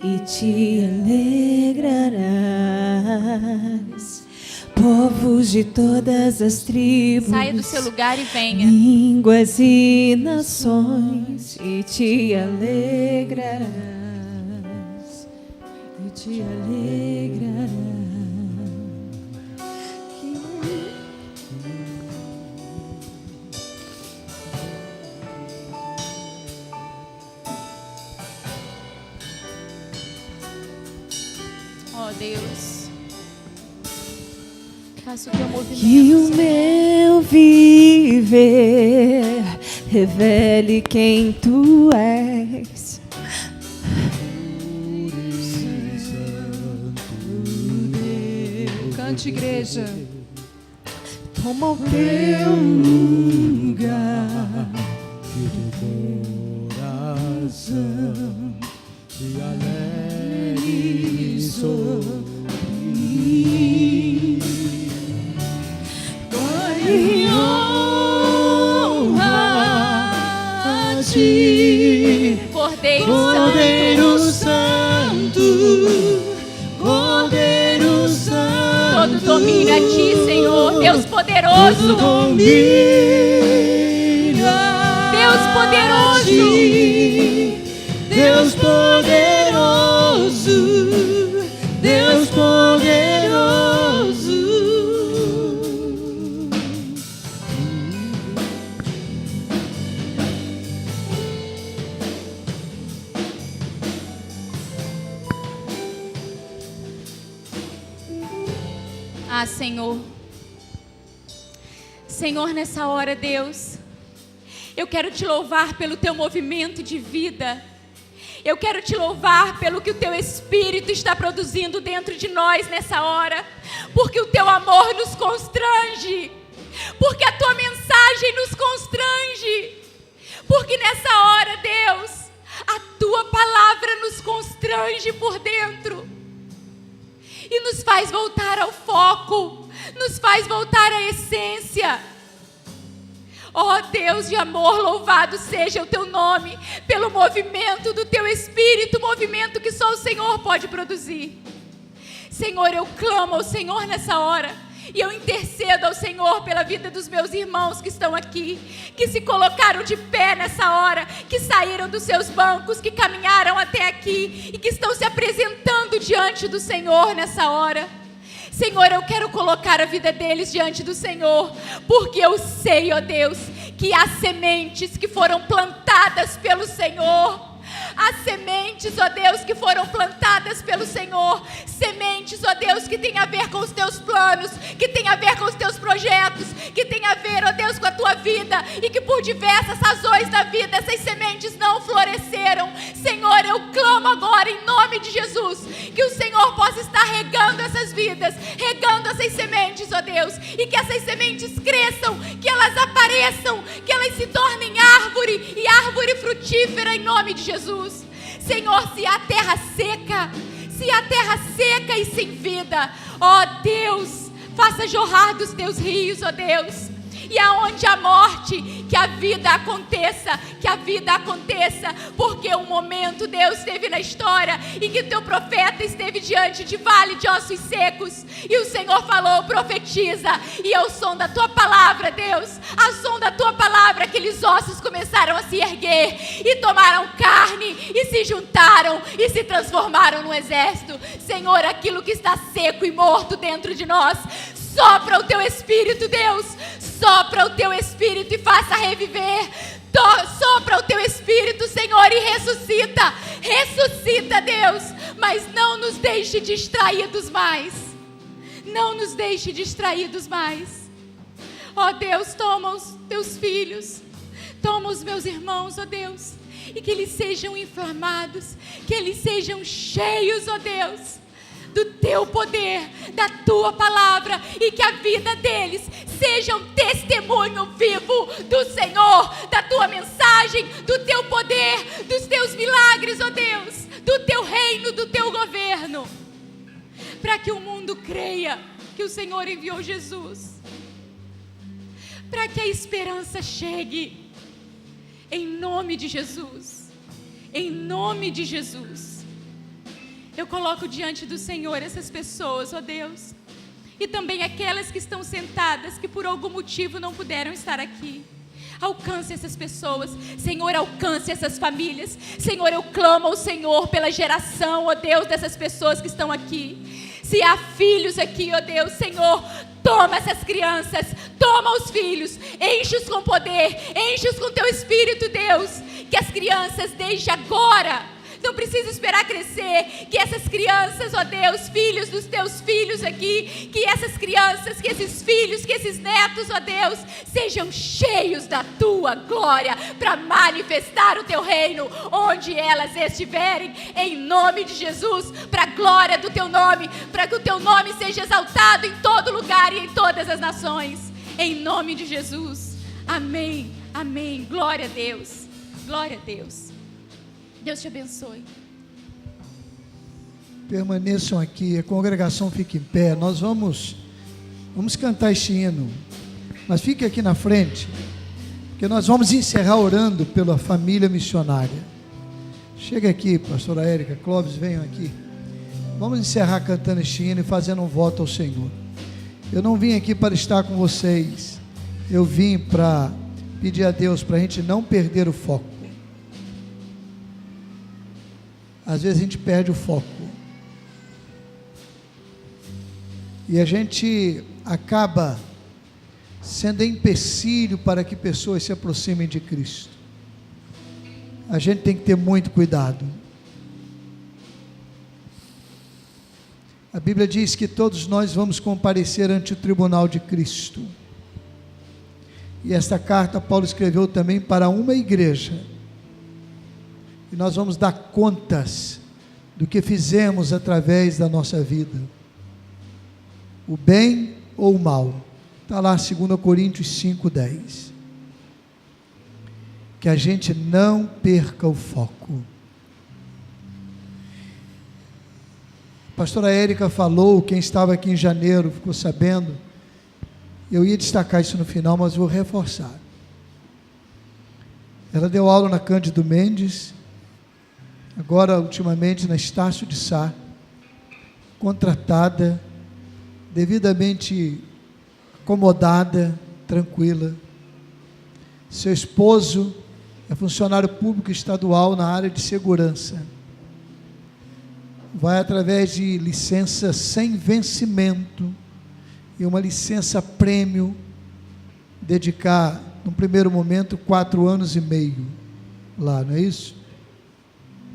S2: E te alegrarás. Povos de todas as tribos,
S1: saia do seu lugar e venha.
S2: Línguas e nações, e te alegrarás, e te alegrarás.
S1: Oh Deus, faça o teu movimento.
S2: Que o meu viver revele quem tu és. Cante, igreja. Toma o teu lugar.
S3: Que teu coração se alegre sobre mim.
S2: Em honra a ti,
S1: Cordeiro Santo,
S2: Cordeiro Santo,
S1: todo domínio a ti, Senhor, Deus poderoso, Deus poderoso,
S2: Deus poderoso, Deus poderoso.
S1: Ah, Senhor. Senhor, nessa hora, Deus, eu quero te louvar pelo teu movimento de vida. Eu quero te louvar pelo que o teu Espírito está produzindo dentro de nós nessa hora. Porque o teu amor nos constrange. Porque a tua mensagem nos constrange. Porque nessa hora, Deus, a tua palavra nos constrange por dentro. E nos faz voltar ao foco, nos faz voltar à essência. Ó Deus de amor, louvado seja o teu nome, pelo movimento do teu Espírito, movimento que só o Senhor pode produzir. Senhor, eu clamo ao Senhor nessa hora, e eu intercedo ao Senhor pela vida dos meus irmãos que estão aqui, que se colocaram de pé nessa hora, que saíram dos seus bancos, que caminharam até aqui e que estão se apresentando diante do Senhor nessa hora. Senhor, eu quero colocar a vida deles diante do Senhor, porque eu sei, ó Deus, que há sementes que foram plantadas pelo Senhor. Há sementes, ó Deus, que foram plantadas pelo Senhor. Sementes, ó Deus, que tem a ver com os teus planos, que tem a ver com os teus projetos, que tem a ver, ó Deus, com a tua vida, e que por diversas razões da vida essas sementes não floresceram. Senhor, eu clamo agora em nome de Jesus, que o Senhor possa estar regando essas vidas, regando essas sementes, ó Deus, e que essas sementes cresçam, que elas apareçam, que elas se tornem árvore, e árvore frutífera em nome de Jesus. Senhor, se há terra seca e sem vida, ó Deus, faça jorrar dos teus rios, ó Deus. E aonde há morte, que a vida aconteça, porque um momento, Deus, esteve na história em que teu profeta esteve diante de vale de ossos secos, e o Senhor falou: profetiza, e ao som da tua palavra, Deus, ao som da tua palavra, aqueles ossos começaram a se erguer, e tomaram carne, e se juntaram, e se transformaram num exército. Senhor, aquilo que está seco e morto dentro de nós, sopra o teu Espírito, Deus, sopra o teu Espírito e faça reviver. Sopra o teu Espírito, Senhor, e ressuscita, Deus, mas não nos deixe distraídos mais, Ó Deus, toma os teus filhos, toma os meus irmãos, ó Deus, e que eles sejam inflamados, que eles sejam cheios, ó Deus, do teu poder, da tua palavra, e que a vida deles seja um testemunho vivo do Senhor, da tua mensagem, do teu poder, dos teus milagres, ó Deus, do teu reino, do teu governo, para que o mundo creia que o Senhor enviou Jesus, para que a esperança chegue, em nome de Jesus, em nome de Jesus. Eu coloco diante do Senhor essas pessoas, ó Deus, e também aquelas que estão sentadas, que por algum motivo não puderam estar aqui. Alcance essas pessoas, Senhor, alcance essas famílias. Senhor, eu clamo ao Senhor pela geração, ó Deus, dessas pessoas que estão aqui. Se há filhos aqui, ó Deus, Senhor, toma essas crianças, toma os filhos, enche-os com poder, enche-os com teu Espírito, Deus, que as crianças desde agora, não precisa esperar crescer, que essas crianças, ó Deus, filhos dos teus filhos aqui, que essas crianças, que esses filhos, que esses netos, ó Deus, sejam cheios da tua glória, para manifestar o teu reino, onde elas estiverem, em nome de Jesus, para a glória do teu nome, para que o teu nome seja exaltado em todo lugar e em todas as nações, em nome de Jesus, amém, amém, glória a Deus, glória a Deus. Deus te abençoe.
S3: Permaneçam aqui, a congregação fica em pé. Nós vamos cantar este hino, mas fique aqui na frente, porque nós vamos encerrar orando pela família missionária. Chega aqui, pastora Érica, Clóvis, venham aqui. Vamos encerrar cantando este hino e fazendo um voto ao Senhor. Eu não vim aqui para estar com vocês, eu vim para pedir a Deus para a gente não perder o foco. Às vezes a gente perde o foco e a gente acaba sendo empecilho para que pessoas se aproximem de Cristo. A gente tem que ter muito cuidado. A Bíblia diz que todos nós vamos comparecer ante o tribunal de Cristo, e esta carta Paulo escreveu também para uma igreja, e nós vamos dar contas do que fizemos através da nossa vida, o bem ou o mal. Está lá 2 Coríntios 5:10. Que a gente não perca o foco. A pastora Érica falou, quem estava aqui em janeiro ficou sabendo, eu ia destacar isso no final, mas vou reforçar. Ela deu aula na Cândido Mendes, agora ultimamente na Estácio de Sá, contratada, devidamente acomodada, tranquila. Seu esposo é funcionário público estadual na área de segurança, vai através de licença sem vencimento e uma licença prêmio, dedicar no primeiro momento 4 anos e meio lá, não é isso?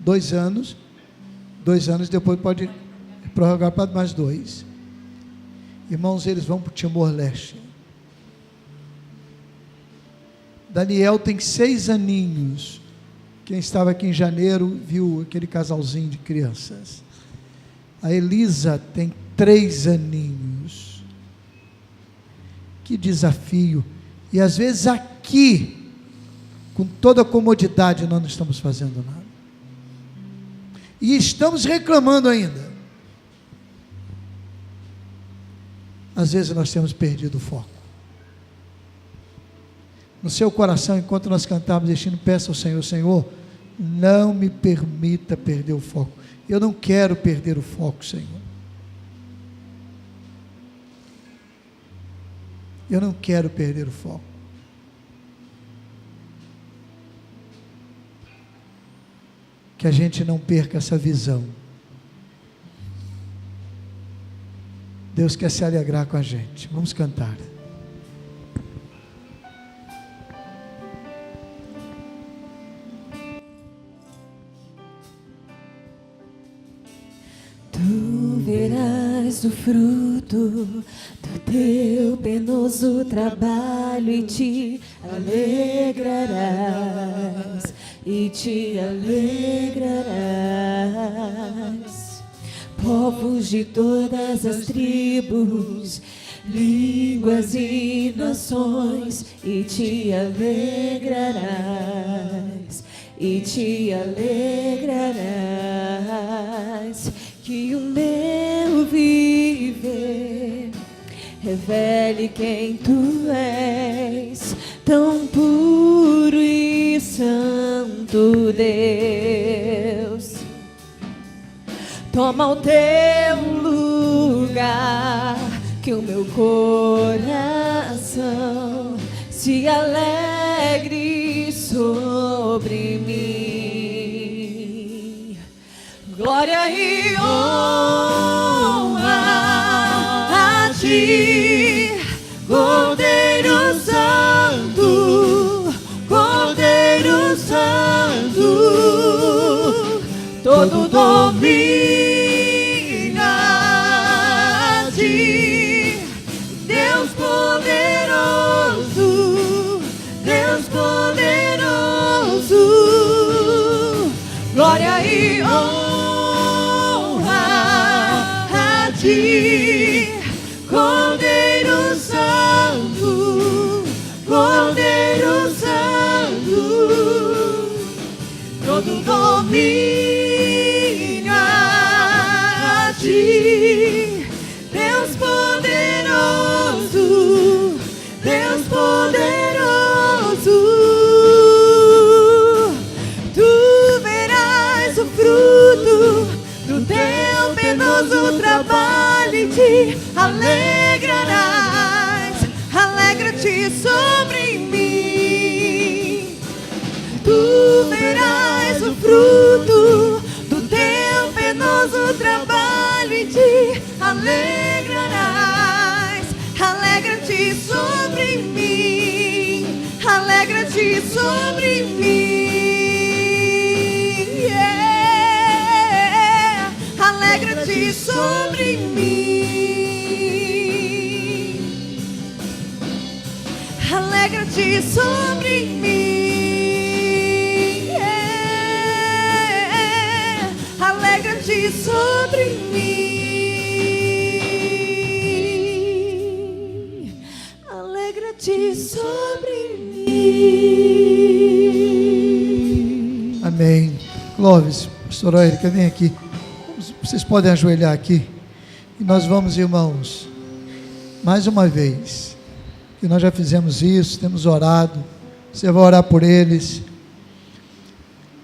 S3: 2 anos, depois pode prorrogar para mais 2. Irmãos, eles vão para o Timor-Leste. Daniel tem 6 aninhos. Quem estava aqui em janeiro viu aquele casalzinho de crianças. A Elisa tem 3 aninhos. Que desafio. E às vezes aqui, com toda a comodidade, nós não estamos fazendo nada. E estamos reclamando ainda. Às vezes nós temos perdido o foco. No seu coração, enquanto nós cantamos este hino, peça ao Senhor: Senhor, não me permita perder o foco. Eu não quero perder o foco, Senhor. Eu não quero perder o foco. Que a gente não perca essa visão. Deus quer se alegrar com a gente. Vamos cantar.
S2: Tu verás o fruto do teu penoso trabalho e te alegrarás, e te alegrarás. Povos de todas as tribos, línguas e nações, e te alegrarás, e te alegrarás. Que o meu viver revele quem tu és, tão puro e santo Deus. Toma o teu lugar, que o meu coração se alegre sobre mim. Glória e honra a ti, Cordeiro Santo, Cordeiro Santo. Todo domínio a ti, Deus poderoso, Deus poderoso. Glória e honra a ti, Cordeiro Santo, Cordeiro Santo. Todo domínio a ti, Deus poderoso, Deus poderoso. Tu verás o fruto do teu penoso trabalho e te alegrarás. Alegra-te sobre mim. Tu verás o fruto do teu penoso trabalho e te alegrarás. Alegra-te sobre mim, alegra-te sobre mim. Yeah. Alegra-te sobre mim, alegra-te sobre mim. Yeah. Alegra-te sobre mim, alegra-te sobre mim.
S3: Amém. Clóvis, pastora Érica, vem aqui. Vocês podem ajoelhar aqui. E nós vamos, irmãos, mais uma vez, que nós já fizemos isso, temos orado. Você vai orar por eles.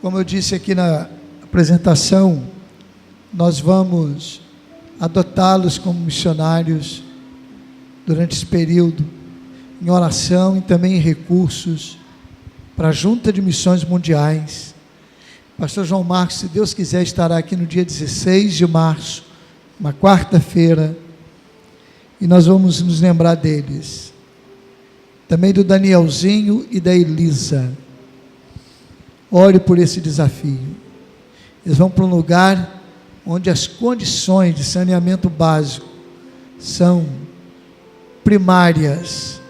S3: Como eu disse aqui na apresentação, nós vamos adotá-los como missionários durante esse período, em oração e também em recursos para a Junta de Missões Mundiais. Pastor João Marcos, se Deus quiser, estará aqui no dia 16 de março, uma quarta-feira, e nós vamos nos lembrar deles. Também do Danielzinho e da Elisa. Ore por esse desafio. Eles vão para um lugar onde as condições de saneamento básico são primárias,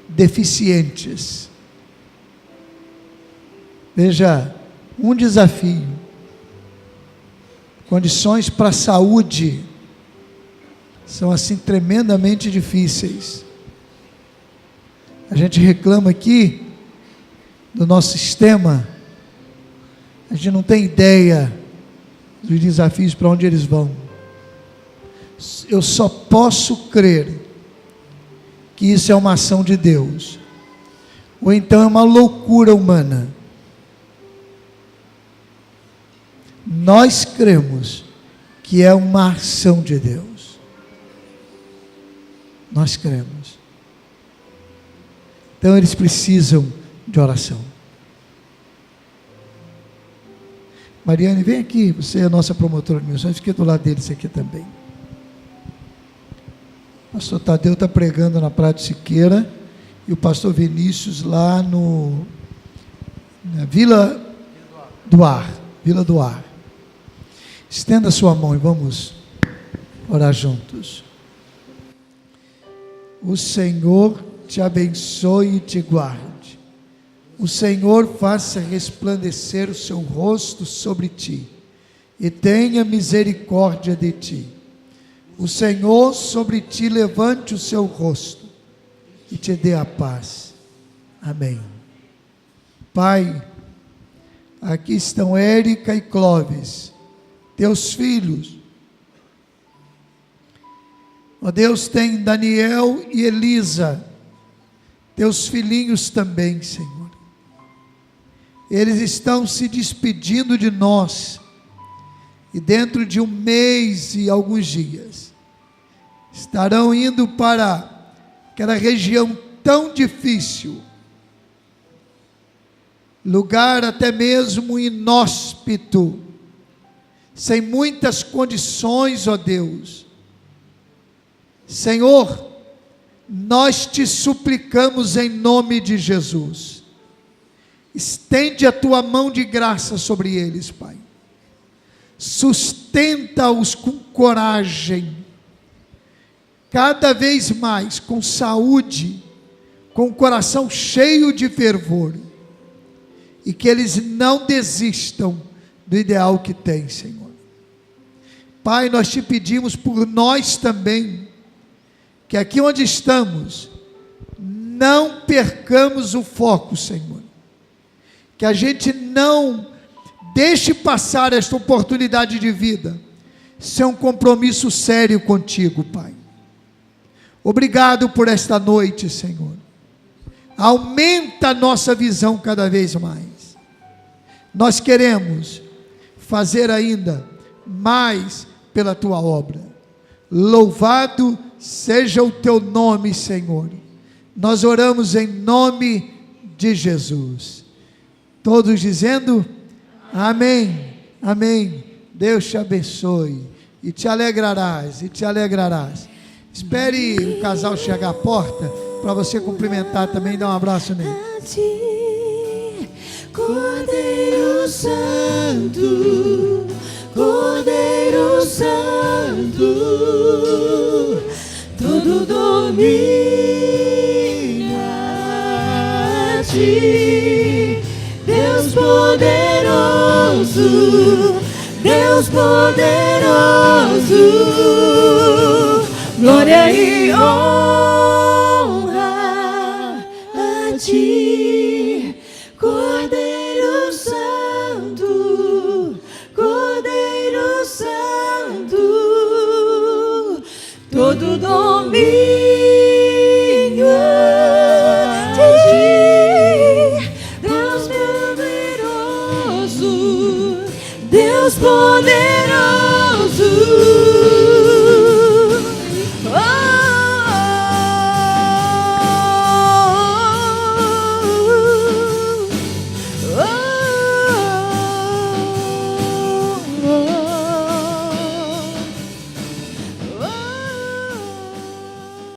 S3: deficientes. Veja, um desafio. Condições para a saúde são assim tremendamente difíceis. A gente reclama aqui do nosso sistema, a gente não tem ideia dos desafios para onde eles vão. Eu só posso crer que isso é uma ação de Deus, ou então é uma loucura humana. Nós cremos que é uma ação de Deus. Nós cremos. Então eles precisam de oração. Mariane, vem aqui, você é a nossa promotora de missões, fique do lado deles aqui também. O pastor Tadeu está pregando na Praia de Siqueira, e o pastor Vinícius lá na Vila do Ar. Estenda a sua mão e vamos orar juntos. O Senhor te abençoe e te guarde. O Senhor faça resplandecer o seu rosto sobre ti e tenha misericórdia de ti. O Senhor sobre ti levante o seu rosto e te dê a paz. Amém. Pai, aqui estão Érica e Clóvis, teus filhos. Ó Deus, tem Daniel e Elisa, teus filhinhos também, Senhor. Eles estão se despedindo de nós, e dentro de um mês e alguns dias, estarão indo para aquela região tão difícil, lugar até mesmo inóspito, sem muitas condições, ó Deus. Senhor, nós te suplicamos em nome de Jesus, estende a tua mão de graça sobre eles, Pai, sustenta-os com coragem, cada vez mais com saúde, com o coração cheio de fervor, e que eles não desistam do ideal que têm, Senhor. Pai, nós te pedimos por nós também, que aqui onde estamos, não percamos o foco, Senhor, que a gente não deixe passar esta oportunidade de vida, sem um compromisso sério contigo, Pai. Obrigado por esta noite, Senhor, aumenta a nossa visão cada vez mais, nós queremos fazer ainda mais pela tua obra. Louvado seja o teu nome, Senhor. Nós oramos em nome de Jesus. Todos dizendo amém, amém. Deus te abençoe e te alegrarás, e te alegrarás. Espere o casal chegar à porta para você cumprimentar também, dar um abraço nele.
S2: Cordeiro Santo, Cordeiro Santo, todo domínio a ti, Deus poderoso, Deus poderoso, glória e honra a ti.